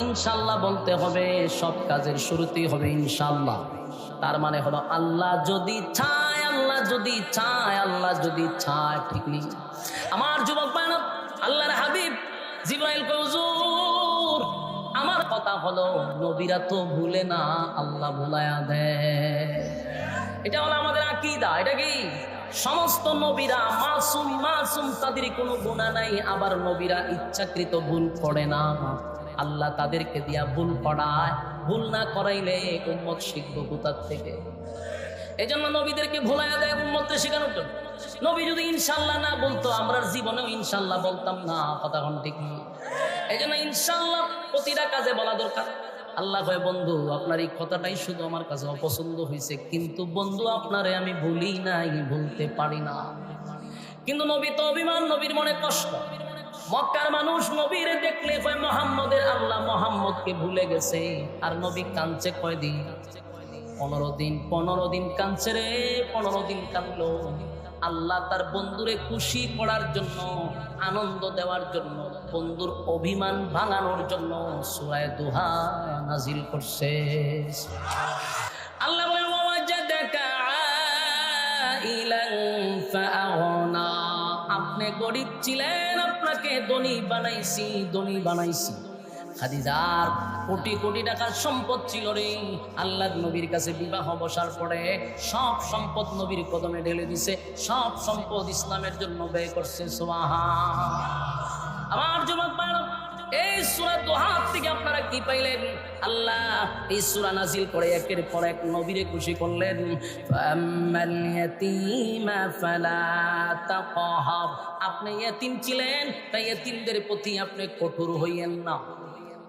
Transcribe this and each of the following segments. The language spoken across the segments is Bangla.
ইনশাল্লাহ বলতে হবে, সব কাজের শুরুতেই হবে ইনশাল্লাহ। তার মানে হলো আল্লাহ যদি চায়, আল্লাহ যদি চায়, আল্লাহ যদি চায়। ঠিক নেই আমার যুবক বান্ধব? আল্লাহর হাবিব জিবরাইল কয়, হুজুর আমার কথা হলো নবীরা তো ভুলে না, আল্লাহ ভুলায়া দেয়। এটা হলো আমাদের আকীদা। এটা কি? সমস্ত নবীরা মাসুম, মাসুম, তাদের কোনো গুনাহ নাই। আবার নবীরা ইচ্ছাকৃত ভুল করে না, আল্লাহ তাদেরকে দিয়া ভুল করায়। ভুল না করাইলে উম্মত শিখবো কোথা থেকে? এই জন্য নবীদেরকে ভুলাইয়া দেয় উম্মতকে শেখানোর জন্য। নবী যদি ইনশাল্লাহ না বলতো, আমরা জীবনেও ইনশাল্লাহ বলতাম না। কথা কোন ঠিক নেই। এই জন্য ইনশাল্লাহ প্রতিটা কাজে বলা দরকার। আল্লাহ কয়, বন্ধু আপনার এই কথাটাই শুধু আমার কাছে অপছন্দ হয়েছে, কিন্তু বন্ধু আপনারে আমি ভুলি নাই, ভুলতে পারি না। কিন্তু নবী তো অভিমান, নবীর মনে কষ্ট। মক্কার মানুষ নবীরে দেখলে কয় মুহাম্মদের আল্লাহ মুহাম্মদকে ভুলে গেছে। আর নবী কাঁদছে কয়দিন? 15 দিন। 15 দিন কাঁদছে রে, 15 দিন কাঁদলো। আল্লাহ তার বন্ধুরে খুশি করার জন্য, আনন্দ দেওয়ার জন্য, বন্ধুর অভিমান ভাঙানোর জন্য সূরা দুহা নাজিল করছে। আল্লাহ বলেন, ওয়াজাদাকা আইলান ফাআগনা। আপনি গরিব ছিলেন, আপনাকে ধনী বানাইছি, ধনী বানাইছি। খাদিজার কোটি কোটি টাকার সম্পদ ছিল রে। আল্লাহর নবীর কাছে বিবাহ বসার পরে সব সম্পদ নবীর কদমে ঢেলে দিছে, সব সম্পদ ইসলামের জন্য ব্যয় করছে। সুবহান। আমার যুবক ভাইরা, এই সূরা দুহা থেকে আপনারা কি পাইলেন? আল্লাহ এই সূরা নাজিল করে একের পর এক নবীরে খুশি করলেন। ফাম্মাল ইয়াতীমা ফালা তাকহার। আপনি ইয়াতীম ছিলেন, তাই ইয়াতীমদের প্রতি আপনি কঠোর হইয়েন না।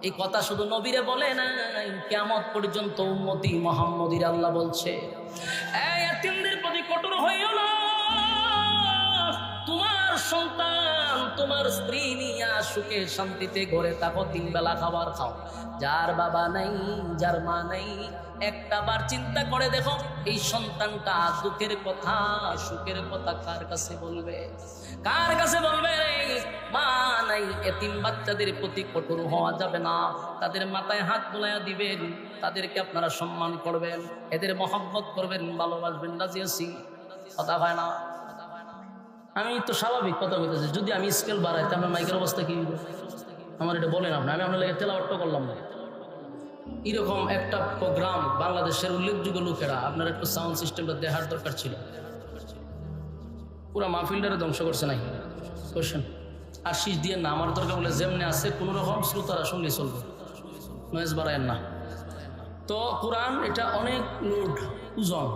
এই কথা শুধু নবীরে বলে না, কিয়ামত পর্যন্ত উম্মতি মুহাম্মদীর আল্লাহ বলছে, এই ইয়াতীমদের প্রতি কঠোর হইও না। তোমার সন্তান, তোমার স্ত্রী নিয়া সুখে শান্তিতে ঘরে থাকো, 3 বেলা খাবার খাও। যার বাবা নাই, যার মা নাই, একটা বার চিন্তা করে দেখো, এই সন্তানটা দুঃখের কথা, সুখের কথা কার কাছে বলবে? কার কাছে বলবে? মা নাই। এতিম বাচ্চাদের প্রতি কঠোর হওয়া যাবে না। তাদের মাথায় হাত বুলাইয়া দিবেন, তাদেরকে আপনারা সম্মান করবেন, এদের মহব্বত করবেন, ভালোবাসবেন। রাজি আছি? কথা হয় না? আমি তো স্বাভাবিক কথা বলতেছি। যদি আমি স্কেল বাড়াই, তাহলে মাইকের অবস্থা কি? আমার এটা বলেন আপনি, আমি আপনার লেগে তেলাওয়াত করলাম না। এরকম একটা প্রোগ্রাম বাংলাদেশের উল্লেখযোগ্য লোকেরা, আপনার একটু সাউন্ড সিস্টেমটা দেখার দরকার ছিল। পুরা মাহফিলটারে ধ্বংস করছে নাই কোশ্চেন। আর শীষ দিয়ে না, আমার দরকার বলে যেমনি আছে কোনো রকম শ্রোতারা সঙ্গে চলবে, নয়েজ বাড়ায়েন না। তো কোরআন এটা অনেক লোড, ওজন।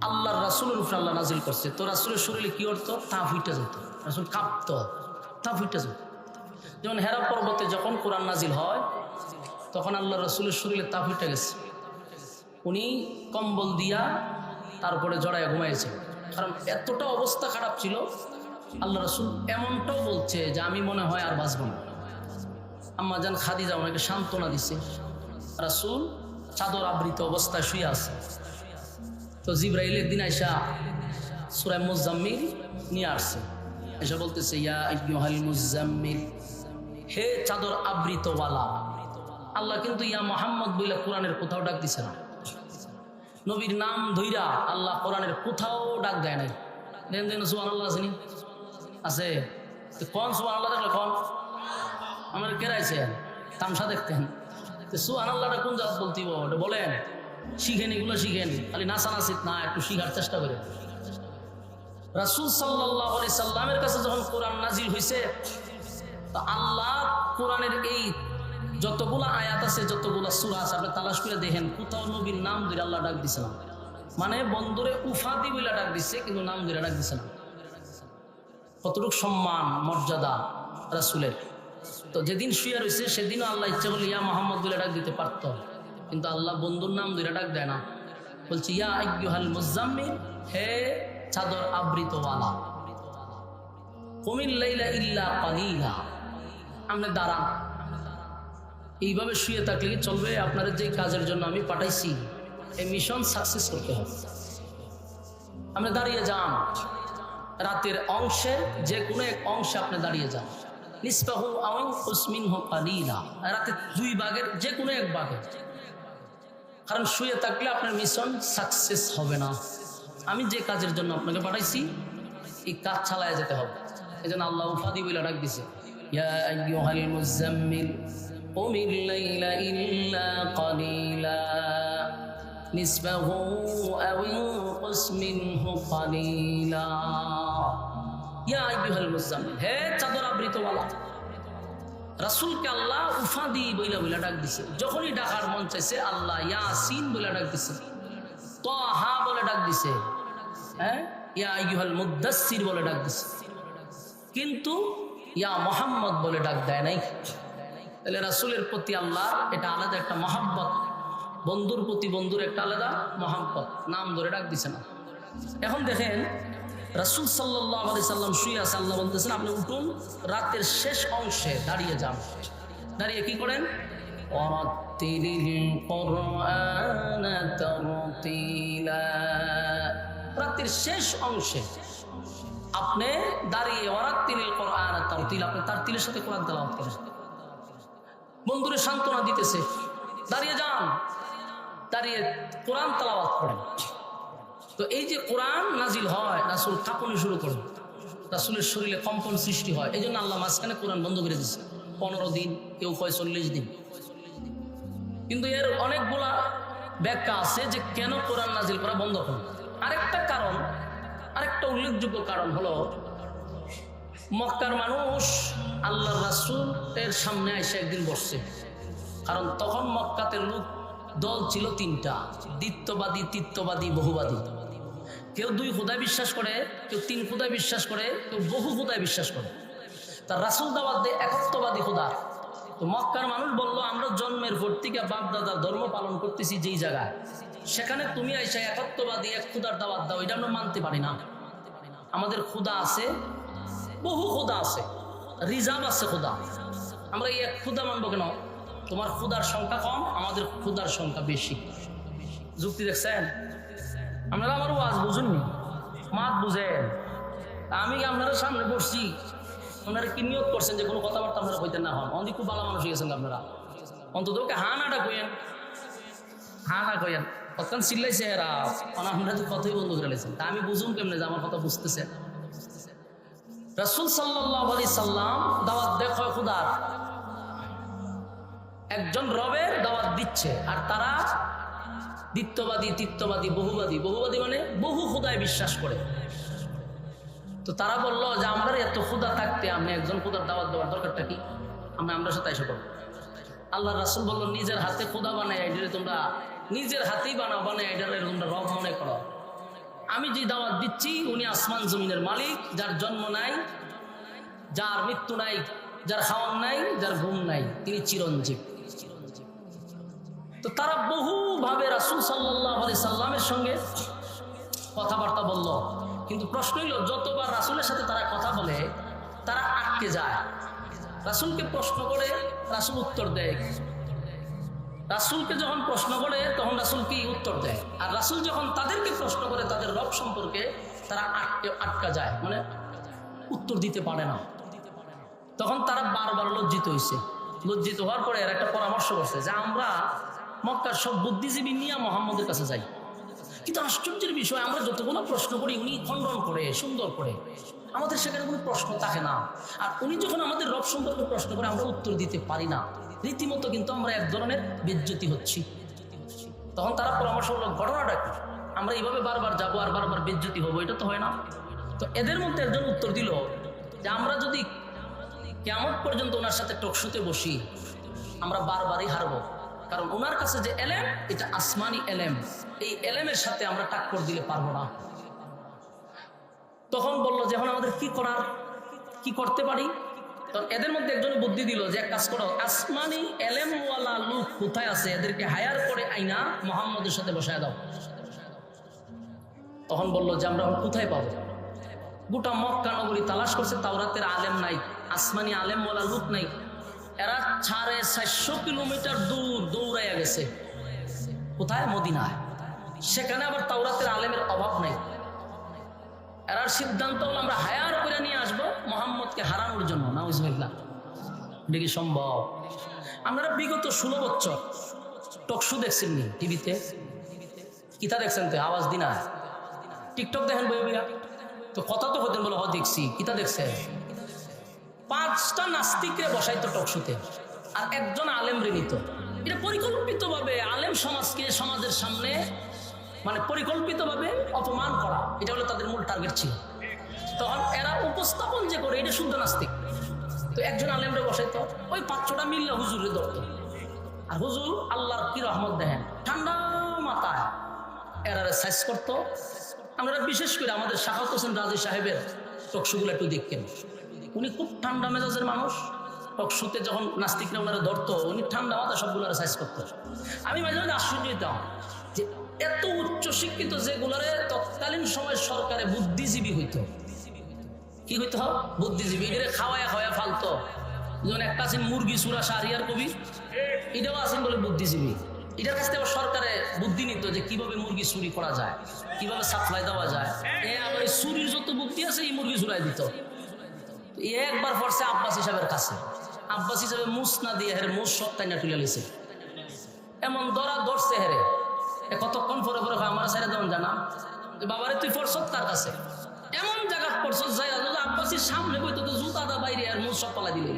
আল্লাহর রাসূলের উপর আল্লাহ নাজিল করছে। তো রাসূলের শরীরে কি অর্থ? তাপ উঠে যেত, রাসূল কাঁপত, তাপ উঠে যেত। যেমন হেরা পর্বতে যখন কোরআন নাজিল হয়, তখন আল্লাহ রাসূলের শরীরে তাপ উঠে গেছে। উনি কম্বল দিয়া তারপরে জড়ায় ঘুমাইছে, কারণ এতটা অবস্থা খারাপ ছিল। আল্লাহ রাসূল এমনটাও বলছে যে আমি মনে হয় আর বাঁচব না। আম্মা জান খাদিজা ওনাকে সান্ত্বনা দিছে। রাসূল চাদর আবৃত অবস্থায় শুয়ে আছে। তো জিবরাইল একদিন আইসা সূরা মুজাম্মিল নিয়ে আসছে, এসে বলতেছে, ইয়া আইয়ুহাল মুজাম্মিল, হে চাদর আবৃতওয়ালা। আল্লাহ কিন্তু ইয়া মুহাম্মদ বলে কোরআনের কোথাও ডাক দিছে না। নবীর নাম ধইরা আল্লাহ কোরআনের কোথাও ডাক দেয় নাই। দেন দেন সুবহানাল্লাহ আসেনি? আছে? কোন সুবহানাল্লাহ দেখলে কোন? আমার কেরাইছে তামসা দেখতেন। সুবহানাল্লাহটা কোন জায়গা বলতিব ওটা বলেন? শিখেন, এগুলো শিখেন, খালি নাচানাচিত না, একটু শিখার চেষ্টা করেন। রাসূল সাল্লাল্লাহু আলাইহি সাল্লামের কাছে যখন কোরআন নাজিল হয়েছে, তো আল্লাহ কোরআনের এই যতগুলো আয়াত আছে, যতগুলো সূরা আছে, আপনি তালাশ করে দেখেন, কোথাও নবীর নাম ধরে আল্লাহ ডাক দিছে না। মানে বন্ধুরে উফাদি বলে ডাক দিচ্ছে, কিন্তু নাম ধরে ডাক দিছে না। কতটুকু সম্মান মর্যাদা রাসূলের। তো যেদিন শুয়ে রয়েছে সেদিনও আল্লাহ ইচ্ছা করলে ইয়া মুহাম্মদ বলে ডাক দিতে পারত, কিন্তু আল্লাহ বন্ধুর নাম ধরে ডাক দেয় না। বলছি, ইয়া আইয়ুহাল মুজাম্মিল, হে চাদর আবৃতওয়ালা, কুমিল লাইলা ইল্লা কালিলা। আপনি দাঁড়ান। এইভাবে শুয়ে থাকলে কি চলবে? আপনার যে কাজের জন্য আমি পাঠাইছি, এই মিশন সাকসেস করতে হবে। আপনি দাঁড়িয়ে যান, রাতের অংশে যে কোনো এক অংশে আপনি দাঁড়িয়ে যান। নিসফাহু আও ইনকুস মিনহু কালিলা, রাতে 2 ভাগের যে কোনো 1 ভাগে। কারণ শুয়ে থাকলে আপনার মিশন সাকসেস হবে না। আমি যে কাজের জন্য আপনাকে পাঠাইছি এই কাজ চালায় যেতে হবে। এজন্য আল্লাহ উফাদি বলে ডাক দিছে, ইয়া আইয়ুহাল মুযাম্মিল কুমিল লাইলা ইল্লা কালিলা নিসফাহু আও ইনকুস মিনহু কালিলা। ইয়া আইয়ুহাল মুযাম্মিল, হে চাদর আবৃতওয়ালা। রাসূলকে আল্লাহ উফাদি বইলা বইলা ডাক দিছে। যখনই ডাকার মন চাইছে আল্লাহ ইয়াসিন বলে ডাক দিছে, তাহা বলে ডাক দিছে, হ্যাঁ ইয়া আইয়ুহাল মুদ্দাসসির বলে ডাক দিছে, কিন্তু ইয়া মুহাম্মদ বলে ডাক দেয় নাই। তাহলে রাসূলের প্রতি আল্লাহ এটা আলাদা একটা মহাব্বত, বন্ধুর প্রতি বন্ধুর একটা আলাদা মহাব্বত, নাম ধরে ডাক দিছে না। এখন দেখেন রাসূল সাল্লাল্লাহু আলাইহি সাল্লাম শুয়ে আছে, আল্লাহ বলতেছেন আপনি উঠুন, রাতের শেষ অংশে দাঁড়িয়ে যান। দাঁড়িয়ে কি করেন? ওয়ারাত্তিলিল কুরআনা তারতিলা, রাতের শেষ অংশে আপনি দাঁড়িয়ে ওয়ারাত্তিলিল কুরআনা তারতিলা, আপনি তারতিলের সাথে কোরআন তেলাওয়াত করেন। বন্ধুরে সান্ত্বনা দিতেছে, দাঁড়িয়ে যান, দাঁড়িয়ে কোরআন তেলাওয়াত করেন। তো এই যে কোরআন নাজিল হয়, রাসূল কাঁপনি শুরু করেন, রাসূলের শরীরে কম্পন সৃষ্টি হয়। এই জন্য আল্লাহ মাঝখানে কোরআন বন্ধ করে দিচ্ছে 15 দিন, কেউ কয় 40 দিন। কিন্তু এর অনেকগুলা ব্যাখ্যা আছে যে কেন কোরআন নাজিল করা বন্ধ করে। আরেকটা কারণ, আরেকটা উল্লেখযোগ্য কারণ হলো মক্কার মানুষ আল্লাহর রাসূলের সামনে এসে একদিন বসছে। কারণ তখন মক্কাতে লোক দল ছিল 3টা, দ্বিত্ববাদী, তিত্ববাদী, বহুবাদী। কেউ 2 খোদায় বিশ্বাস করে, কেউ 3 খোদায় বিশ্বাস করে, কেউ বহু খোদায় বিশ্বাস করে। তার রাসূল দাওয়াত দেয় একত্ববাদী খোদা। তো মক্কার মানুষ বলল আমরা জন্মের পর থেকে বাপ দাদার ধর্ম পালন করতেছি যেই জায়গায়, সেখানে তুমি আইসা একত্ববাদী এক খোদার দাওয়াত দাও, এটা আমরা মানতে পারি না। আমাদের খোদা আছে, বহু খোদা আছে, রিজার্ভ আছে খোদা, আমরা এই এক খোদা মানবো কেন? তোমার খোদার সংখ্যা কম, আমাদের খোদার সংখ্যা বেশি। যুক্তি দেখছেন? আপনারা আমার ওয়াজ বুঝুননি, মাত বুঝেন। আমি আপনারা সামনে বসছি, আপনারা কি নিয়োগ করছেন যে কোনো কথাবার্তা আপনারা কইতে না হন? অনেক খুব ভালো মানুষ হয়ে গেছেন আপনারা, অন্তত ওকে হা নাটা কইেন, হা না কইেন। কতক্ষণ চিল্লাইছে এরা, আপনারা তো কথাই বন্ধ করে লেছেন। তা আমি বুঝুন কেমনে যে আমার কথা বুঝতেছে? রাসূল সাল্লাল্লাহু আলাইহি সাল্লাম দাওয়াত দেয় খোদার, একজন রবের দাওয়াত দিচ্ছে, আর তারা দ্বিত্ববাদী, তিত্ববাদী, বহুবাদী। বহুবাদী মানে বহু খোদায় বিশ্বাস করে। তো তারা বললো যে আমরা এত খোদা থাকতে আমি একজন খোদার দাওয়াত দেওয়ার দরকারটা কি? আমরা সাথে এসে করবো। আল্লাহ রাসূল বললো নিজের হাতে খোদা বানায় এটারে তোমরা নিজের হাতেই বানাও, বানায় এটারে তোমরা রব মনে করো। আমি যে দাওয়াত দিচ্ছি উনি আসমান জমিনের মালিক, যার জন্ম নাই, যার মৃত্যু নাই, যার খাওয়ান নাই, যার ঘুম নাই, তিনি চিরঞ্জীব। তো তারা বহুভাবে রাসূল সাল্লাল্লাহু আলাইহি সাল্লামের সঙ্গে কথাবার্তা বলল, কিন্তু প্রশ্ন হইল যতবার রাসূলের সাথে তারা কথা বলে তারা আটকে যায়। রাসূলকে প্রশ্ন করে রাসূল উত্তর দেয়, রাসূলকে যখন প্রশ্ন করে তখন রাসূল কি উত্তর দেয়, আর রাসূল যখন তাদেরকে প্রশ্ন করে তাদের রব সম্পর্কে তারা আটকা যায়, মানে উত্তর দিতে পারে না। তখন তারা বারবার লজ্জিত হয়েছে। লজ্জিত হওয়ার পরে এর একটা পরামর্শ করছে যে আমরা মক্কার সব বুদ্ধিজীবী নিয়ে মুহাম্মদের কাছে যাই। কিন্তু আশ্চর্যের বিষয়, আমরা যতগুলো প্রশ্ন করি উনি খণ্ডন করে সুন্দর করে, আমাদের সেখানে কোনো প্রশ্ন থাকে না। আর উনি যখন আমাদের রব সম্পর্কে প্রশ্ন করে আমরা উত্তর দিতে পারি না, রীতিমতো কিন্তু আমরা এক ধরনের বেজ্জতি হচ্ছি। তখন তারা পরামর্শ হলো ঘটনাটা কি, আমরা এইভাবে বারবার যাবো আর বারবার বেজ্জতি হবো, এটা তো হয় না। তো এদের মধ্যে একজন উত্তর দিল যে আমরা যদি কিয়ামত পর্যন্ত ওনার সাথে টকশুতে বসি আমরা বারবারই হারবো, কারণ ওনার কাছে যে এলেম এটা আসমানি এলেম, এই এলেমের সাথে আমরা টাক্কর দিলে পারবো না। তখন বললো যে এখন আমাদের কি করতে পারি? তখন এদের মধ্যে একজন বুদ্ধি দিল যে এক কাজ করো, আসমানি এলেমওয়ালা লোক কোথায় আছে এদেরকে হায়ার করে আইনা মুহাম্মদের সাথে বসায় দাও। তখন বললো যে আমরা কোথায় পাবো? গোটা মক্কা নগরী তালাশ করছে, তাওরাতের আলেম নাই, আসমানি আলেমওয়ালা লোক নাই। এরা 450 কিলোমিটার দূর দৌড়াইয়া গেছে, কোথায়? মদিনায়। সেখানে আবার তাওরাতের আলেমের অভাব নাই। এরার সিদ্ধান্ত হলো আমরা হায়ার করে নিয়ে আসবো মুহাম্মদকে হারানোর জন্য। নাউজুবিল্লাহ। এটা কি সম্ভব? আপনারা বিগত 16 বছর টকশো দেখছেন নি টিভিতে? কিতা দেখছেন? তো আওয়াজ দিনা টিকটক দেখেন বই বইয়া তো কথা তো হতেন বলে দেখছি। কিতা দেখছে? 5টা নাস্তিকরে বসাইতো টকশোতে আর একজন আলেম রে নিত। এটা পরিকল্পিতভাবে আলেম সমাজকে সমাজের সামনে মানে পরিকল্পিতভাবে অপমান করা, এটা হলো তাদের মূল টার্গেট ছিল। তখন এরা উপস্থাপন যে করে এটা শুদ্ধ নাস্তিক। তো একজন আলেমরে বসাইতো, ওই 5-6টা মিল্লা হুজুরে ধরতো। আর হুজুর আল্লাহর কি রহমত দেখেন, ঠান্ডা মাথায় এরারে সাইজ করতো। আমরা বিশেষ করে আমাদের শাখাত হোসেন রাজি সাহেবের টকশোগুলো একটু দেখতেন। উনি খুব ঠান্ডা মেজাজের মানুষ। টকশোতে যখন নাস্তিকরা ওনারা ধরতো, উনি ঠান্ডা মাথায় সবগুলো সাইজ করতো। আমি মাঝে মাঝে আশ্চর্য হইতাম যে এত উচ্চ শিক্ষিত যেগুলারে তৎকালীন সময় সরকারে বুদ্ধিজীবী হইতো। কি হইতো? বুদ্ধিজীবী। এটা খাওয়ায় খাওয়ায় ফালতো। যেমন একটা আছেন মুরগি সুরা শাহরিয়ার কবি, এটাও আছেন বলে বুদ্ধিজীবী। এটার কাছ থেকে সরকারে বুদ্ধি নিত যে কিভাবে মুরগি চুরি করা যায়, কিভাবে সাপ্লাই দেওয়া যায়। আবার চুরির যত বুদ্ধি আছে এই মুরগি চুরাই দিত। একবার পড়ছে আব্বাস হিসাবের কাছে, আব্বাস হিসাবে মুস না দিয়ে হেরে মুস সব টাইনা তুলে লিছে। এমন ধরছে হেরে, কতক্ষণ পরে পরে আমার ছেড়ে দেওয়ান জানা বাবারে তুই পড়ছ তার কাছে, এমন জায়গা পড়ছ যাই আব্বাসির সামনে বই তো জুতা দা বাইরে আর মুস সব পালা দিলে।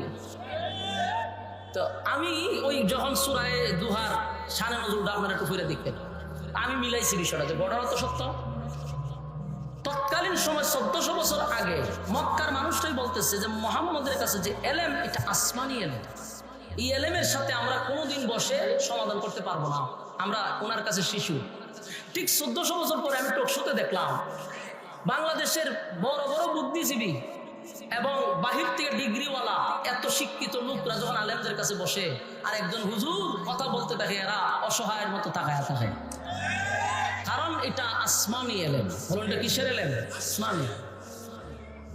তো আমি ওই যখন সূরায়ে দুহার শানে নজরুলটা আপনারা একটু ফিরে দেখতেন, আমি মিলাইছি বিষয়টা যে ঘটনা তো সত্য। তৎকালীন সময় 1400 বছর আগে মক্কার মানুষটাই বলতেছে যে মুহাম্মদের কাছে যে এলেম, এটা আসমানি এলেম। এই এলেমের সাথে আমরা কোনোদিন বসে সমাধান করতে পারবো না, আমরা ওনার কাছে শিশু। ঠিক 1400 বছর পরে আমি টকশোতে দেখলাম বাংলাদেশের বড় বড় বুদ্ধিজীবী এবং বাহির থেকে ডিগ্রিওয়ালা এত শিক্ষিত লোকরা যখন আলেমদের কাছে বসে আর একজন হুজুর কথা বলতে থাকে, এরা অসহায়ের মতো তাকায় থাকে। কারণ এটা আসমানি এলেম। বলুন এটা কিসের এলেম? আসমানি।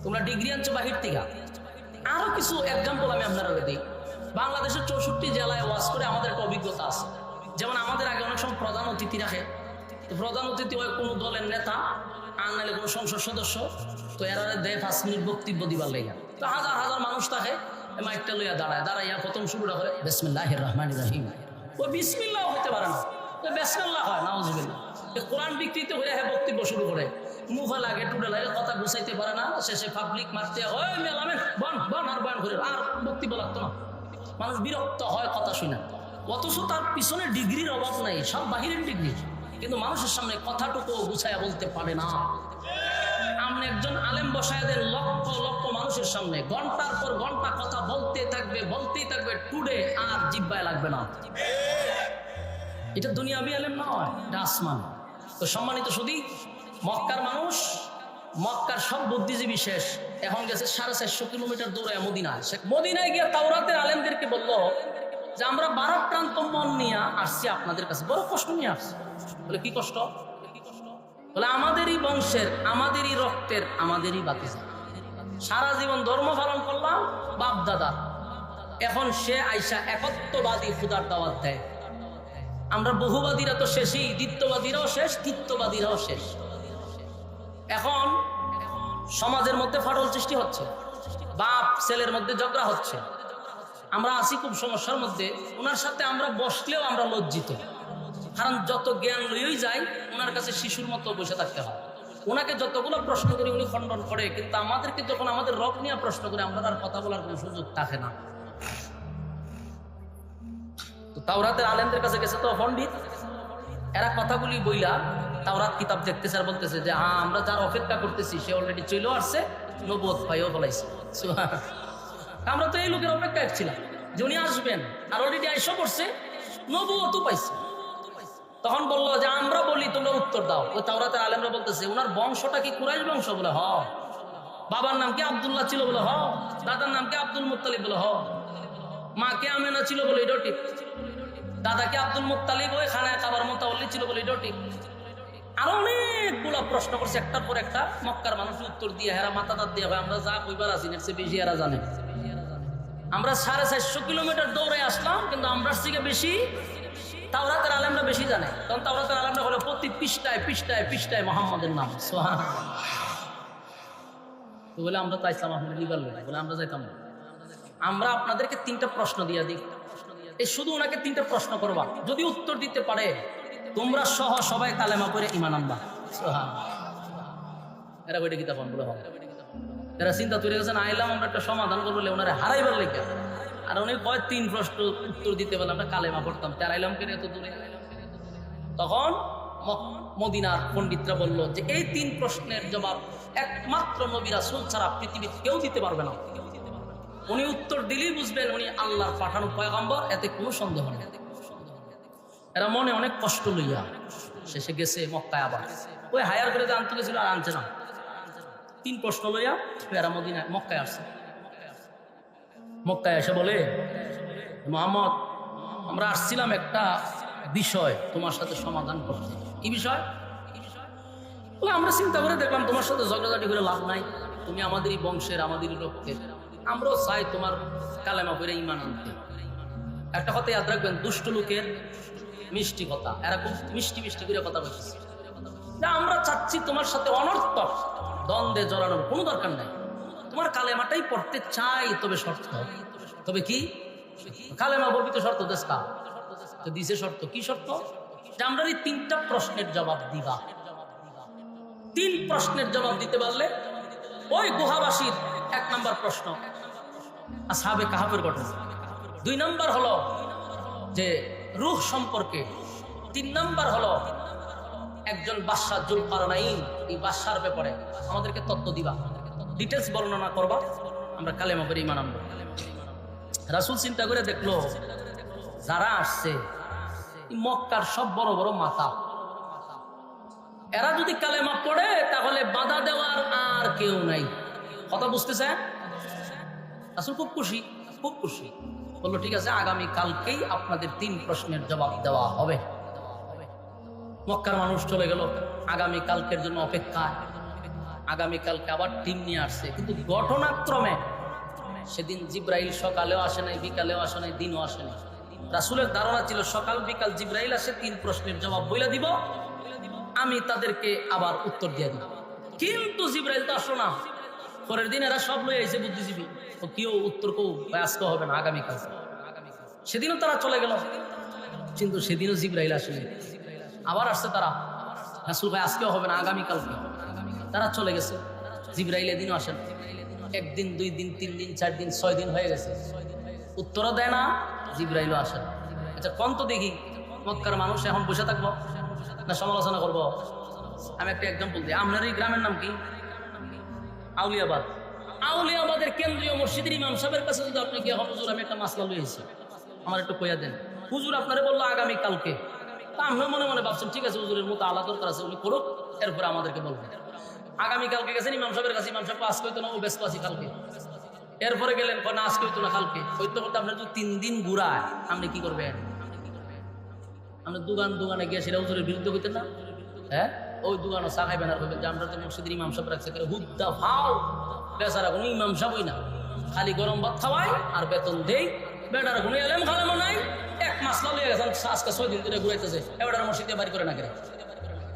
তোমরা ডিগ্রি আনছো বাহির থেকে। আরো কিছু এক্সাম্পল আমি আপনারা দিই। বাংলাদেশের 64 জেলায় ওয়াজ করে আমাদের একটা অভিজ্ঞতা আছে। যেমন আমাদের আগে অনেক সময় প্রধান অতিথি রাখে, তো প্রধান অতিথি হয় কোনো দলের নেতা আর নাহলে কোনো সংসদ সদস্য। তো এরা দেয় 5 মিনিট বক্তব্য দিবার লেগে। তো হাজার হাজার মানুষ থাকে, মাইকটা লইয়া দাঁড়াইয়া প্রথম শুরুটা করে বিসমিল্লাহির রহমানির রহিম। ও বিসমিল্লাহ হইতে পারে না, বিসমিল্লাহ হয় নাউজুবিল্লাহ। কোরআন বিকৃত হয়ে বক্তব্য শুরু করে, মুখে লাগে টুটে লাগে, কথা গুছাইতে পারে না। শেষে পাবলিক মারতে হয় বন আর বয়ান করে আর বক্তব্য লাগতো না। মানুষ বিরক্ত হয় কথা শুনে, অথচ তার পিছনে ডিগ্রির অভাব নাই, সব বাহিরের ডিগ্রি, কিন্তু মানুষের সামনে কথাটুকু গুছাইয়া বলতে পারে না। আপনি একজন আলেম বসায় দেন লক্ষ লক্ষ মানুষের সামনে, ঘন্টার পর ঘন্টা কথা বলতেই থাকবে, টুডে আর জিব্বায় লাগবে না। এটা দুনিয়াবি আলেম নয়, এটা আসমান। তো সম্মানিত শুধু মক্কার মানুষ, মক্কার সব বুদ্ধিজীবী শেষ, এখন গেছে 450 কিলোমিটার দূরে মদিনায় গিয়ে তাওরাতের আলেমদেরকে বললো যে আমরা বারাক্রান্ত মন নিয়ে আসছি আপনাদের কাছে, বড় কষ্ট নিয়ে আসছি। বলে কি কষ্ট? বলে আমাদেরই বংশের, আমাদেরই রক্তের, আমাদেরই বাতিজা, সারা জীবন ধর্ম পালন করলাম বাপ দাদা, এখন সে আইসা একত্ববাদী খুদার দাওয়াত দেয়। আমরা বহুবাদীরা তো শেষই, দ্বিত্ববাদীরাও শেষ, তৃত্ববাদীরাও শেষ। এখন সমাজের মধ্যে ফাটল সৃষ্টি হচ্ছে, বাপ ছেলের মধ্যে ঝগড়া হচ্ছে, আমরা আছি খুব সমস্যার মধ্যে। ওনার সাথে আমরা বসলেও আমরা লজ্জিত, কারণ যত জ্ঞান লইই যাই ওনার কাছে শিশুর মতো বসে থাকতে হয়। ওনাকে যতগুলো প্রশ্ন করি উনি খণ্ডন করে, কিন্তু আমাদেরকে যখন আমাদের রব নিয়ে প্রশ্ন করে আমরা তার কথা বলার কোনো সুযোগ থাকে না। তো তাওরাতের আলেমদের কাছে গেছে তো পণ্ডিত, এরা কথাগুলি বইলা তাওরাত কিতাব দেখতেছে আর বলতেছে যে হ্যাঁ আমরা যার অপেক্ষা করতেছি সে অলরেডি চলেও আসছে, নবুয়ত পাইও বলাইছে। আমরা তো এই লোকের অপেক্ষায় ছিলাম যে উনি আসবেন, আর অলরেডি আইসা করছে, নবুয়তও পাইছে। তখন বললো যে আমরা বলি তোমরা উত্তর দাও। ওই তাওরাতের আলেমরা বলতেছে ওনার বংশটা কি কুরাইশ বংশ? বলে হ। বাবার নাম কি আব্দুল্লাহ ছিল? বলে হ। দাদার নাম কি আব্দুল মুত্তালিব? বলে হ। মা কে আমেনা ছিল? বলে এটাও ঠিক। দাদাকে আব্দুল মুত্তালিব ওই খানায় খাবার মোতাবল্লি ছিল? বলে এটাও ঠিক। আরো অনেকগুলো প্রশ্ন করছে একটার পর একটা। মক্কার মানুষ উত্তর দিয়ে হেরা মাথা দাঁত দিয়ে আমরা যা কইবার আছি এর চেয়ে বেশি এরা জানে। আমরা 450 কিলোমিটার দৌড়ে আসলাম, কিন্তু আমরা থেকে বেশি তাওরাতের আলেমরা বেশি জানে। কারণ তাওরাতের আলেমরা হলো প্রতি পৃষ্ঠায় পৃষ্ঠায় পৃষ্ঠায় মুহাম্মাদের নাম। সুবহানাল্লাহ। তো বলে আমরা তো ইসলাম আপনার লিগাল বলে আমরা যাইতাম না। আমরা আপনাদেরকে 3টা প্রশ্ন দিয়ে দিই, এই শুধু ওনাকে 3টা প্রশ্ন করবা, যদি উত্তর দিতে পারে তোমরা সহ সবাই কালেমা পড়ে ঈমান আনবা। এরা বইটা কিতাব বলে হবে, এরা চিন্তা তৈরি গেছেন আইলাম আমরা একটা সমাধান করবো, ওনারা হারাইবার লেগে। আর উনি কয় 3 প্রশ্ন উত্তর দিতে পারলে আমরা কালেমা পড়তাম, তার আইলাম কেন এত দূরে। তখন মদিনার পণ্ডিতরা বলল যে এই 3 প্রশ্নের জবাব একমাত্র নবী রাসূল ছাড়া পৃথিবীর কেউ দিতে পারবে না। উনি উত্তর দিলেই বুঝবেন উনি আল্লাহর পাঠানো পয়গম্বর, এতে কোনো সন্দেহ নেই। এরা মনে অনেক কষ্ট লইয়া শেষে গেছে মক্কায়, আবার ওই হায়ার করে আনতে গেছিল আর আনছে না। 3 প্রশ্ন লইয়া এরা মদিনায় মক্কায় আসছে। মক্কায় এসে বলে, মুহাম্মদ আমরা আসছিলাম একটা বিষয় তোমার সাথে সমাধান করতে। কি বিষয়? আমরা চিন্তা করে দেখলাম তোমার সাথে ঝগড়াঝাটি করে লাভ নাই, তুমি আমাদেরই বংশের, আমাদেরই রক্তের, আমরাও চাই তোমার কালেমা পড়ে ঈমান আনতে। একটা কথা ইয়াদ রাখবেন, দুষ্ট লোকের মিষ্টি কথা, এরা খুব মিষ্টি মিষ্টি করে কথা বলতেছে। আমরা চাচ্ছি তোমার সাথে অনর্থক দ্বন্দ্বে জড়ানোর কোনো দরকার নাই, তোমার কালেমাটাই পড়তে চাই, তবে শর্ত। তবে কি? কালেমা বলবি তো শর্ত দেশ কা তো দিছে শর্ত। কি শর্ত? যে আমরা এই 3টা প্রশ্নের জবাব দিবা। 3 প্রশ্নের জবাব দিতে পারলে ওই গুহাবাসীর 1 নম্বর প্রশ্ন আসহাবে কাহাফের ঘটনা, 2 নম্বর হলো যে রূহ সম্পর্কে, 3 নম্বর হলো একজন বাদশা জুলকারনাইন, এই বাদশার ব্যাপারে আমাদেরকে তত্ত্ব দিবা, ডিটেলস বর্ণনা করবা, আমরা কালেমা পড়ে ঈমান আনবো। রাসূল চিন্তা করে দেখলো যারা আসছে মক্কার সব বড় বড় মাথা, এরা যদি কালেমা পড়ে তাহলে বাধা দেওয়ার আর কেউ নাই। কথা বুঝতেছে? রাসূল খুব খুশি, খুব খুশি। বললো ঠিক আছে, আগামী কালকেই আপনাদের 3 প্রশ্নের জবাব দেওয়া হবে। মক্কার মানুষ চলে গেল আগামী কালকের জন্য অপেক্ষায়। আগামীকালকে আবার টিম নিয়ে আসছে, কিন্তু ঘটনাক্রমে সেদিন জিব্রাইল সকালেও আসে নাই, বিকালেও আসে নাই, দিনও আসে নাই। রাসূলের ধারণা ছিল সকাল বিকাল জিব্রাইল আসে 3 প্রশ্নের জবাব বইলা দিব, আমি তাদেরকে আবার উত্তর দিয়ে দিব। কিন্তু জিব্রাইল তো আসলো না। পরের দিন এরা সব লয়ে এসে বুদ্ধিজীবী, ও কেউ উত্তর কেউ আজকে হবে না, আগামীকাল। সেদিনও তারা চলে গেল, কিন্তু সেদিনও জিব্রাইল আসেনি। আবার আসছে তারা, রাসূল ভাই আজকেও হবে না, আগামীকালকে। তারা চলে গেছে, জিব্রাইল এদিনও আসেন। 1 দিন 2 দিন 3 দিন 4 দিন 6 দিন হয়ে গেছে, উত্তরও দেয় না, জিব্রাইলও আসেন। আচ্ছা কোন তো দেখি মক্কার মানুষ এখন বসে থাকবো না সমালোচনা করবো? আমি একটা এক্সাম্পল দিই। আপনার এই গ্রামের নাম কি? আউলিয়াবাদ। আউলিয়াবাদের কেন্দ্রীয় মসজিদের ইমাম সাহেবের কাছে যদি আপনি গিয়ে, হুজুর আমি একটা মাসলা লইছি, আমার একটু কইয়া দেন। হুজুর আপনারে বললো আগামী কালকে। তা আমরা মনে মনে ভাবছেন ঠিক আছে, হুজুরের মতো আলাদা দরকার আছে, উনি করুক, এরপরে আমাদেরকে বলবেন। আগামীকালকে গেছেন ইমাম সাহেবের কাছে, ইমাম সাহেব আজকে হইতো না, ও ব্যস্ত আছি কালকে। এরপরে গেলেন না আজকে হইতো না, কালকে হইতে করতে আপনার যদি 3 দিন ঘুরায় আপনি কি করবেন? আমরা দোকানে গিয়ে সেটা হুজুরের বিরুদ্ধে হইতেন না? হ্যাঁ, ওই দোকানও চা খাইবেন আর বলবেন যে আমরা তো মসজিদের ইমাম সাহেব রাখছে, হুদ্দা ফাও বেচারা কোনো ইমাম সাহেবই না, খালি গরম ভাত খাওয়াই আর বেতন দেই, বেটার কোনো এলেম খালামো নাই। 1 মাসলা লইয়া গেছেন, আজকে 6 দিন ধরে ঘুরাইতেছে, এবার মসজিদে বাড়ি করে না গেলে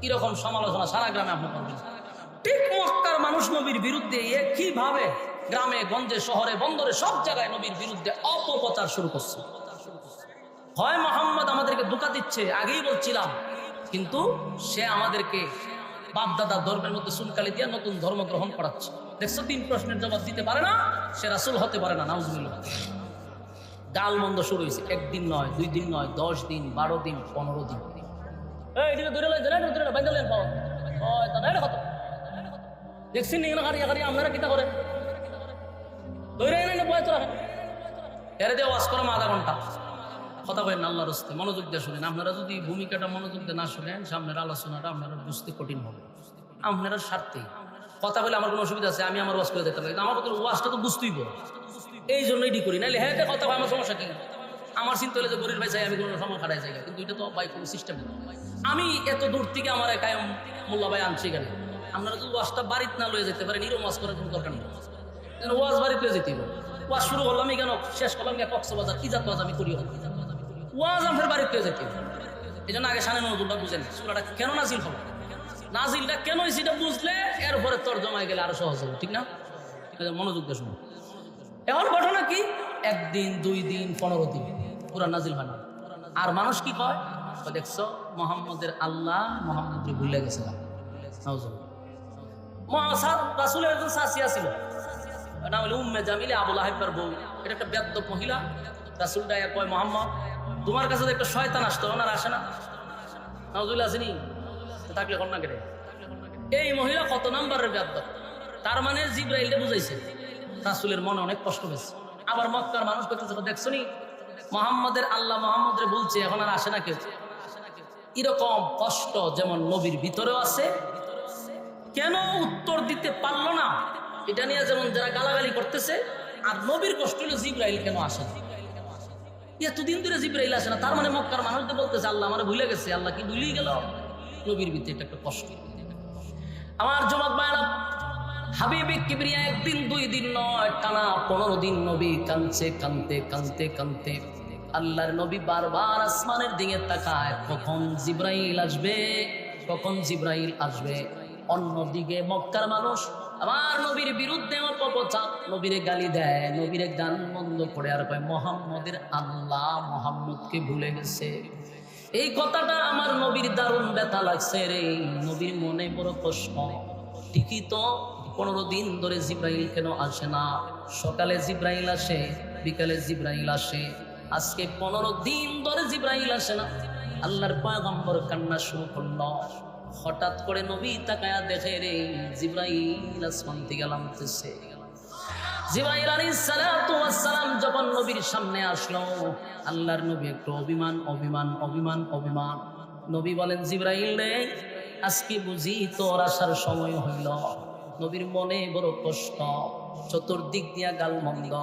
কিরকম সমালোচনা সারা গ্রামে আপনি করবেন। ঠিক মক্কার মানুষ নবীর বিরুদ্ধে একইভাবে গ্রামে গঞ্জে শহরে বন্দরে সব জায়গায় নবীর বিরুদ্ধে অপপ্রচার শুরু করছে। হয় মোহাম্মদ আমাদেরকে ধোঁকা দিচ্ছে, আগেই বলছিলাম, কিন্তু সে আমাদেরকে বাপদাদার ধর্মের মধ্যে সুনকালি দিয়ে নতুন ধর্ম গ্রহণ করাচ্ছে। দেখছো 3 প্রশ্নের জবাব দিতে পারে না, সে রাসূল হতে পারে না। নাউজুবিল্লাহ। গাল মন্দ শুরু হয়েছে, 1 দিন নয়, 2 দিন নয়, 10 দিন, 12 দিন, 15 দিন। এইদিকে ধরে বাইন্দালেন পাও দেখছি নি আপনারা কিতা করেন, ধরে এনে বয় তোরা এরে দিয়ে ওয়াজ করো আধা ঘন্টা, কথা বলেন না আল্লাহর রাস্তায়, মনোযোগ দিয়ে শুনেন। আপনারা যদি ভূমিকাটা মনোযোগ দিয়ে না শুনেন, সামনের আলোচনাটা আপনারা বুঝতে কঠিন হবে। আপনারা স্বার্থেই কথা বলে আমার কোনো অসুবিধা আছে, আমি আমার ওয়াজ করে দিতে পারি, আমার ওয়াজটা তো বুঝতেই পারবো, এই জন্যই ডি করি। নাহলে হ্যাঁ কথা হয়, আমার সমস্যা কি? আমার চিন্তা হলে যে গরিব ভাই চাই আমি কোনো সময় খাটাই যাই, কিন্তু এটা তো ভাই কোনো সিস্টেম নেই। আমি এত দূর থেকে আমার কায়েম মোল্লা ভাই আনছি কেন? আপনারা যদি ওয়াজটা বাড়িতে না লয়ে যেতে পারেন, এরকম ওয়াজ করার কোনো দরকার নেই। ওয়াজ বাড়িতে লয়ে যেতে হবে। ওয়াজ শুরু করলাম কেন, শেষ করলাম কক্সবাজার ইজাত ওয়াজ আমি করি, ওয়াজ আমার বাড়িতে লয়ে যেতে হবে। এই জন্য আগে সানে নজরুলটা বুঝেন, সূরাটা কেন নাজিল হলো, নাজিলটা কেন সেটা বুঝলে এরপরে তর্জমায় গেলে আরো সহজ হবে, ঠিক না? মনোযোগ দিয়ে শুনুন। এখন ঘটনা কি, একদিন, 2 দিন, 15 দিন কোরআন নাজিল হয় না। আর মানুষ কি কয়, দেখছো মোহাম্মদের আল্লাহ মোহাম্মদকে ভুলে গেছিলাম। রাসূলের একজন চাচিয়া ছিল, নাম হলো উম্মে জামিলে, আবু লাহাবের বউ। এটা একটা বেয়াদব মহিলা। রাসূল ডায়া কয়, মোহাম্মদ তোমার কাছে একটা শয়তান আসতো, ওনার আসে না? নাউজুবিল্লাহ আসেনি? থাকলে কন্যা কেটে। এই মহিলা কত নাম্বারের বেয়াদব। তার মানে জিবরাইলকে বুঝাইছে। রাসূলের মনে অনেক কষ্ট হয়েছে। আবার মক্কার মানুষ করতেছে, দেখছো নি মোহাম্মদের আল্লাহ মোহাম্মদরে বলছে, এখন আর আসে না কেউ। এরকম কষ্ট যেমন নবীর ভিতরেও আছে, কেন উত্তর দিতে পারলো না এটা নিয়ে যেমন যারা গালাগালি করতেছে, আর নবীর কষ্ট হলো জিবরাইল কেন আসে না, এতদিন ধরে জিবরাইল আসে না। তার মানে মক্কার মানুষদের বলতেছে আল্লাহ আমার ভুলে গেছে। আল্লাহ কি ভুলিয়ে গেল? নবীর ভিতরে এটা একটা কষ্ট। আমার জমাত ভাইরা, হাবিবে কিবরিয়া একদিন 2 দিন নয়, টানা 15 দিন নবী কাঁদছে, কাঁদতে কাঁদতে কাঁদতে আল্লাহর নবী বারবার আসমানের দিকে তাকায়, কখন জিবরাইল আসবে, কখন জিবরাইল আসবে। অন্যদিকে মক্কার মানুষ আমার নবীর বিরুদ্ধে অপপ্রচার, নবীরে গালি দেয়, নবীরে গান বন্ধ করে আর কয় মোহাম্মদের আল্লাহ মোহাম্মদকে ভুলে গেছে। এই কথাটা আমার নবীর দারুণ ব্যথা লাগছে রে। নবীর মনে বড় কষ্ট। ঠিকই তো 15 দিন ধরে জিবরাইল কেন আসে না? সকালে জিবরাইল আসে, বিকালে জিবরাইল আসে, আজকে 15 দিন ধরে জিবরাইল আসে না। আল্লাহর পয়গম্বর কান্না শুরু করলো। হঠাৎ করে নবী তাকায়া দেখে রে জিবরাইল আসমান থেকে নামতেছে। জিবরাইল আলাইহিস সালাতু ওয়াস সালাম যখন নবীর সামনে আসলো, আল্লাহর নবী একটু অভিমান অভিমান অভিমান অভিমান। নবী বলেন, জিবরাইল রে আজকে বুঝি তোর আসার সময় হইল। নবীর মনে বড় কষ্ট, চতুর্দিক দিয়া গালমন্দ।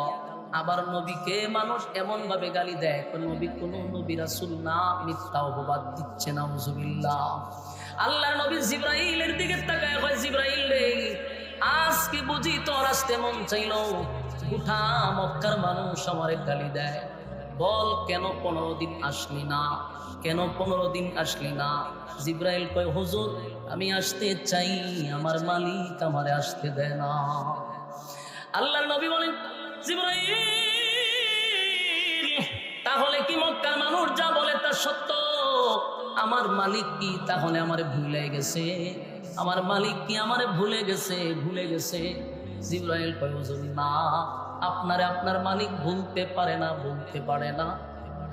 আবার নবীকে মানুষ এমন ভাবে গালি দেয়, নবী কোন নবী রাসূল না, মিথ্যা অপবাদ দিচ্ছে, নাউজুবিল্লাহ। আল্লাহর নবী জিবরাইলের দিকে তাকায় কয়, জিবরাইল রে আজকে বুঝি তোর আসতে মন চাইল। গোটা মক্কার মানুষ আমারে গালি দেয়, বল কেন 15 দিন আসলি না, কেন 15 দিন আসলি না? জিবরাইল কয়, হুজুর আমি আসতে চাই, আমার মালিক আমারে আসতে দেয় না। আল্লাহর নবী বলেন, জিবরাইল তাহলে কি মক্কার মানুষ যা বলে তা সত্য? আমার মালিক কি তাহলে আমারে ভুলে গেছে? আমার মালিক কি আমারে ভুলে গেছে? ভুলে গেছে? জিবরাইল কয়, হুজুর না, আপনারে আপনার মালিক ভুলতে পারে না, ভুলতে পারে না।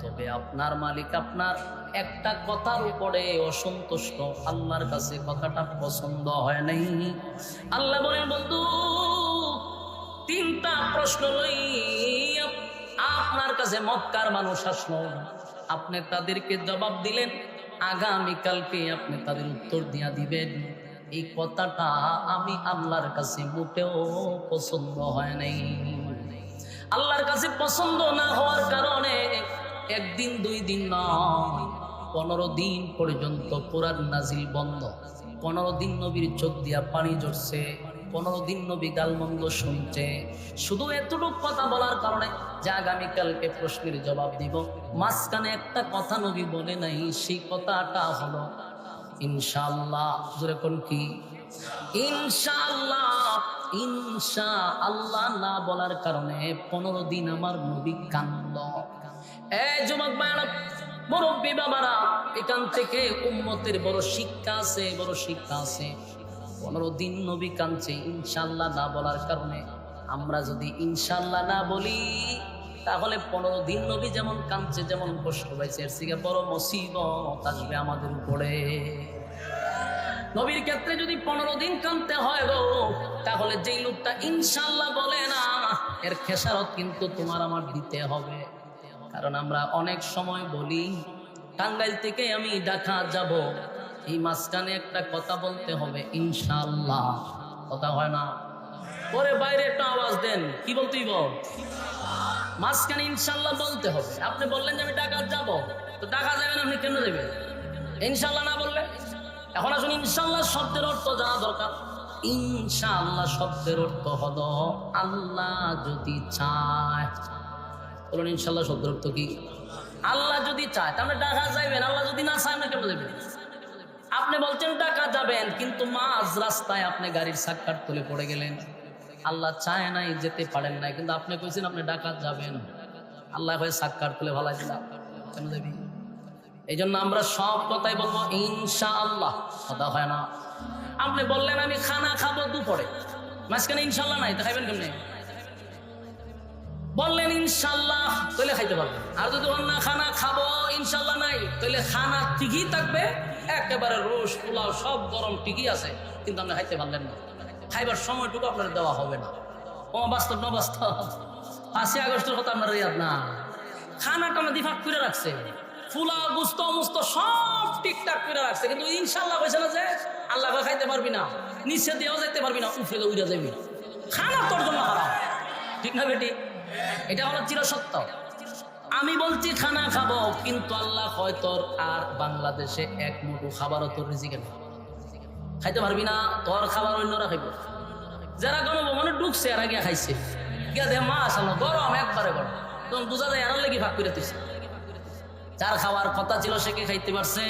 তবে আপনার মালিক আপনার একটা কথার উপরে অসন্তুষ্ট, আল্লাহর কাছে কথাটা পছন্দ হয় নাই। আল্লাহ বলেন, বন্ধু 3টা প্রশ্ন লই আপনার কাছে মক্কার মানুষ আসলো, আপনি তাদেরকে জবাব দিলেন, আগামীকালকে আপনি তাদের উত্তর দিয়া দিবেন। এই কথাটা আমি আল্লাহর কাছে মোটেও পছন্দ হয় নাই। আল্লাহর কাছে পছন্দ না হওয়ার কারণে 1 দিন 2 দিন নয়, 15 দিন পর্যন্ত কোরআন নাজিল বন্ধ। 15 দিন নবীর চোখ দিয়া পানি ঝরছে, 15 দিন নবী গালমন্দ শুনছে, শুধু এতটুকু কথা বলার কারণে যে আগামীকালকে প্রশ্নের জবাব দিব। মাঝখানে একটা কথা নবী বলে নাই, সেই কথাটা হলো ইনশাআল্লাহ। জোরে কোন কি? ইনশাআল্লাহ। ইনশাআল্লাহ না বলার কারণে 15 দিন আমার নবী কান্দ। যুবক ভাইরা, মুরব্বী বাবারা, এখান থেকে উম্মতের বড় শিক্ষা আছে, বড় শিক্ষা আছে। 15 দিন নবী কাঁদছে ইনশাআল্লাহ না বলার কারণে। আমরা যদি ইনশাআল্লাহ না বলি, তাহলে 15 দিন নবী যেমন কাঁদছে, যেমন কষ্ট পাইছে, এর থেকে বড় মুসিবত আসবে আমাদের উপরে। নবীর ক্ষেত্রে যদি 15 দিন কাঁদতে হয় গো, তাহলে যেই লোকটা ইনশাআল্লাহ বলে না, এর খেসারত কিন্তু তোমার আমার দিতে হবে। কারণ আমরা অনেক সময় বলি, টাঙ্গাইল থেকে আমি ঢাকা যাব, এই মাঝখানে একটা কথা বলতে হবে ইনশাআল্লাহ, কথা হয় না। পরে বাইরে একটা আওয়াজ দেন, কি বলতেই বল, মাঝখানে ইনশাআল্লাহ বলতে হবে। আপনি বললেন যে আমি ঢাকা যাব, তো ঢাকা যাবেন আপনি কেন যাবেন ইনশাআল্লাহ না বললে? এখন আসুন, ইনশাআল্লাহ শব্দের অর্থ জানা দরকার। ইনশাআল্লাহ শব্দের অর্থ হলো আল্লাহ যদি চায়। বলুন ইনশাআল্লাহ শব্দের অর্থ কি? আল্লাহ যদি চায়, তাহলে ঢাকা যাইবেন। আল্লাহ যদি না চায়, আপনি কেন যাবেন? আপনি বলছেন ঢাকা যাবেন, কিন্তু মাঝ রাস্তায় আপনি গাড়ির চাক্কার তলে পড়ে গেলেন, আল্লাহ চায় নাই, যেতে পারেন নাই, কিন্তু আপনি কইছেন আপনি ডাকাত যাবেন, আল্লাহ হয়ে সাক্কার খুলে ভালাই দিলাম, কেন দেবি? এই জন্য আমরা সব কথাই বলবো ইনশাআল্লাহ, কথা হয় না। আপনি বললেন আমি খানা খাবো দুপুরে, মাঝখানে ইনশাল্লাহ নাই, তো খাইবেন কেমনি? বললেন ইনশাল্লাহ, তাহলে খাইতে পারবেন। আর যদি না খানা খাবো ইনশাল্লাহ নাই, তাহলে খানা ঠিকই থাকবে, একেবারে রোজ পোলাও সব গরম ঠিকই আছে, কিন্তু আপনি খাইতে পারলেন না, খাইবার সময়টুকু আপনার দেওয়া হবে না। ও বাস্তব না বাস্তব? 5ই আগস্টের কথা আপনার ইয়াদ না? খানাটা না দিফাক করে রাখছে, ফুলা গুস্ত মুস্ত সব ঠিকঠাক করে রাখছে, কিন্তু ইনশাল্লাহ কইছে না যে আল্লাহ খাইতে পারবি না, নিচে দিয়েও যেতে পারবি না, উঠে উড়ে যাবি, খানা তোর জন্য হারাম, ঠিক না বেটি? এটা হলো চিরসত্য। আমি বলছি খানা খাবো, কিন্তু আল্লাহ কয় তোর আর বাংলাদেশে এক মুঠো খাবারও তোর রিজিকে নেই, খাইতে পারবি না, তোর খাবার অন্যরা খাইব। যারা গণভবনে ঢুকছে এরা গিয়া খাইছে, গিয়া দে মাছ আলো গরম, একবারে গরম, তখন বোঝা যায় এরার লেগে ভাগ করে দিচ্ছে। যার খাওয়ার কথা ছিল সে কি খাইতে পারছে?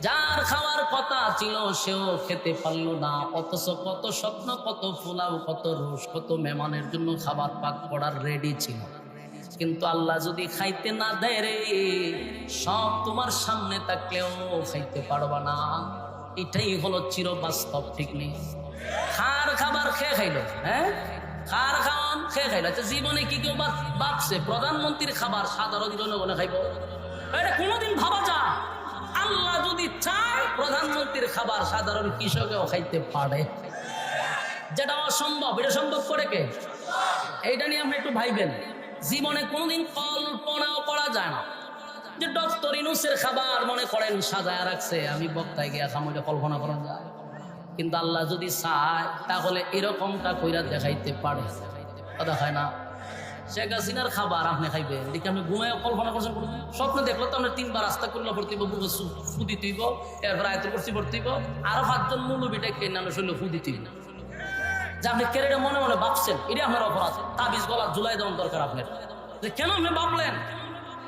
যার খাওয়ার কথা ছিল সেও খেতে পারলো না, অথচ কত স্বপ্ন, কত ফুলাও, কত রোষ, কত মেহমানের জন্য খাবার পাক করার রেডি ছিল, কিন্তু আল্লাহ যদি খাইতে না দেয় রে, সব তোমার সামনে থাকলেও খাইতে পারবা না। এটাই হলো চির বাস্তব, ঠিক নেই? খার খাবার খেয়ে খাইলো, হ্যাঁ খার খাওয়ান খেয়ে খাইলো, জীবনে কি কেউ ভাবছে প্রধানমন্ত্রীর খাবার সাধারণ জনগণে খাইব? এটা কোনোদিন ভাবা যায়? আল্লাহ যদি চায় প্রধানমন্ত্রীর খাবার সাধারণ কৃষকেও খাইতে পারে, যেটা অসম্ভব, এটা সম্ভব করে কে? এইটা নিয়ে আপনি একটু ভাইবেন। জীবনে কোনোদিন কল্পনাও করা যায় না যে ডক্টর ইউনূসের খাবার মনে করেন সাজায় রাখছে, আমি বক্তায় গিয়া খামো, এটা কল্পনা করা যায়? কিন্তু আল্লাহ যদি চায় তাহলে এরকমটা কইরা দেখাইতে পারে, কথা হয় না? শেখ হাসিনার খাবার আপনি খাইবেন, এদিকে আপনি ঘুমায় কল্পনা করছেন? স্বপ্নে দেখলো তো আপনার 3বার রাস্তা করলে ভর্তি হইব, ফুদি তুইব, এরপর আয়তের করছি ভর্তি হইব, আরো 5জন মৌলবীটা কেনানো শরীরে ফুদি তুইব, যে আপনি কেড়ে মনে মনে ভাবছেন, এটা আপনার অপরাধ, তাবিজ গলা ঝুলাই দেওয়ার দরকার আপনার, যে কেন আপনি ভাবলেন?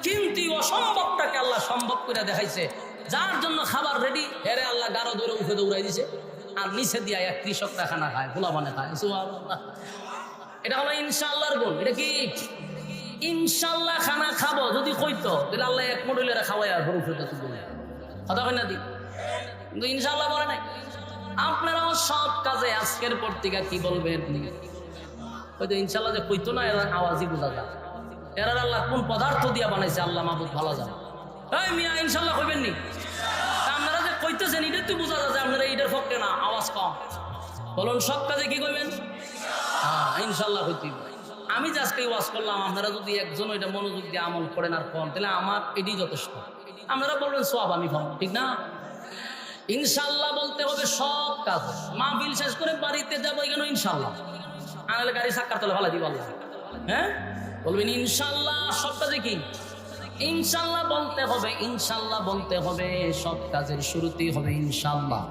কিন্তু অসম্ভবটাকে আল্লাহ সম্ভব করে দেখাইছে, যার জন্য খাবার রেডি, এরে আল্লাহ গারো ধরে উঠে দৌড়াই দিছে, আর নিচে দিয়া এক কৃষকরা খানা খায়, পোলা মানে খায়। এটা হলো ইনশাআল্লাহর গুণ। এটা কি ইনশাআল্লাহ খানা খাবো যদি কইতো, তাহলে আল্লাহ এক মডেলের খাওয়াই আর গরু ফেরত তুলবে, কথা হয় না? দি কিন্তু ইনশাআল্লাহ বলে নাই। আপনারাও সব কাজে আজকের পর থেকে কি বলবেন? হয়তো ইনশাআল্লাহ যে কইতো না, এরা আওয়াজই বোঝা যায়, এরা আল্লাহ কোন পদার্থ দিয়া বানাইছে আল্লাহ মাহবুব ভালো জানে। এই মিয়া ইনশাআল্লাহ কইবেন নি? আপনারা যে কইতেছেন এটা তো বোঝা যায় যে আপনারা এটার পক্ষে না, আওয়াজ কম। বলুন সব কাজে কি কইবেন? হ্যাঁ ইনশাআল্লাহ হইতে। আমি যে আজকে ওয়াজ করলাম, আপনারা যদি একজন ওইটা মনোযোগ দিয়ে আমল করেন আর কম, তাহলে আমার এটাই যথেষ্ট। আপনারা বলবেন সব আমি পাবো, ঠিক না? ইনশাআল্লাহ বলতে হবে সব কাজ। মাহফিল শেষ করে বাড়িতে যাবো, এখানে ইনশাআল্লাহ, আনালে গাড়ি সাক্কার তলে ভালো দিব আল্লাহ, হ্যাঁ বলবেন ইনশাআল্লাহ। সব কাজে কি ইনশাআল্লাহ বলতে হবে, ইনশাআল্লাহ বলতে হবে, সব কাজের শুরুতেই হবে ইনশাআল্লাহ।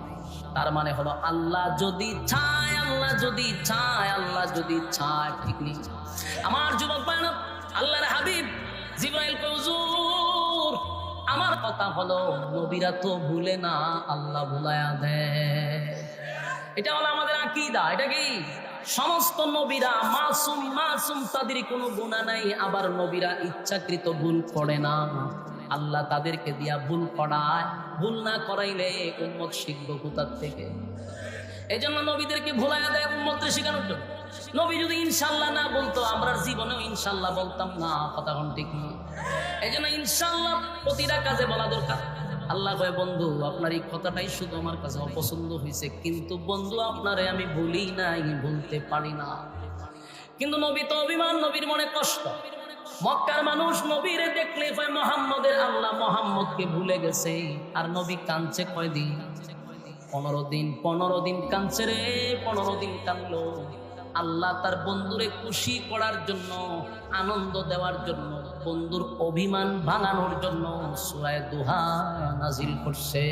তার মানে হলো আল্লাহ যদি চায়, আল্লাহ যদি চায়, আল্লাহ যদি চায়, ঠিক নেই? আমার যুবক ভাইরা, আল্লাহর হাবিব জিবরাইল কয় হুজুর, আমার কথা হলো নবীরা তো ভুলে না, আল্লাহ ভুলায়া দেয়। এটা হলো আমাদের আকীদা। এটা কি সমস্ত নবীরা মাসুম, মাসুম, তাদের কোনো গুনাহ নাই। আবার নবীরা ইচ্ছাকৃত ভুল করে না, আল্লাহ তাদেরকে দিয়া ভুল করায়। ভুল না করাইলে উম্মত শিখবো কোথার থেকে? এই জন্য নবীদেরকে ভুলাইয়া দেয় উম্মতকে শেখানোর জন্য। নবী যদি ইনশাআল্লাহ না বলতো, আমরা জীবনেও ইনশাআল্লাহ বলতাম না, কথা কোন ঠিক না? এই জন্য ইনশাআল্লাহ প্রতিটা কাজে বলা দরকার। আল্লাহ কয় বন্ধু, আপনার এই কথাটাই শুধু আমার কাছে অপছন্দ হয়েছে, কিন্তু বন্ধু আপনারে আমি ভুলি নাই, ভুলতে পারি না। কিন্তু নবী তো অভিমান, নবীর মনে কষ্ট। মক্কার মানুষ নবীরে দেখলে কয় মুহাম্মদের আল্লাহ মুহাম্মদকে ভুলে গেছে। আর নবী কাঁদছে কয়দিন? 15 দিন। 15 দিন কাঁদছে রে, 15 দিন কাঁদলো। আল্লাহ তার বন্ধুরে খুশি করার জন্য, আনন্দ দেওয়ার জন্য, বন্ধুর অভিমান ভাঙানোর জন্য সূরা দোহা নাজিল করছে।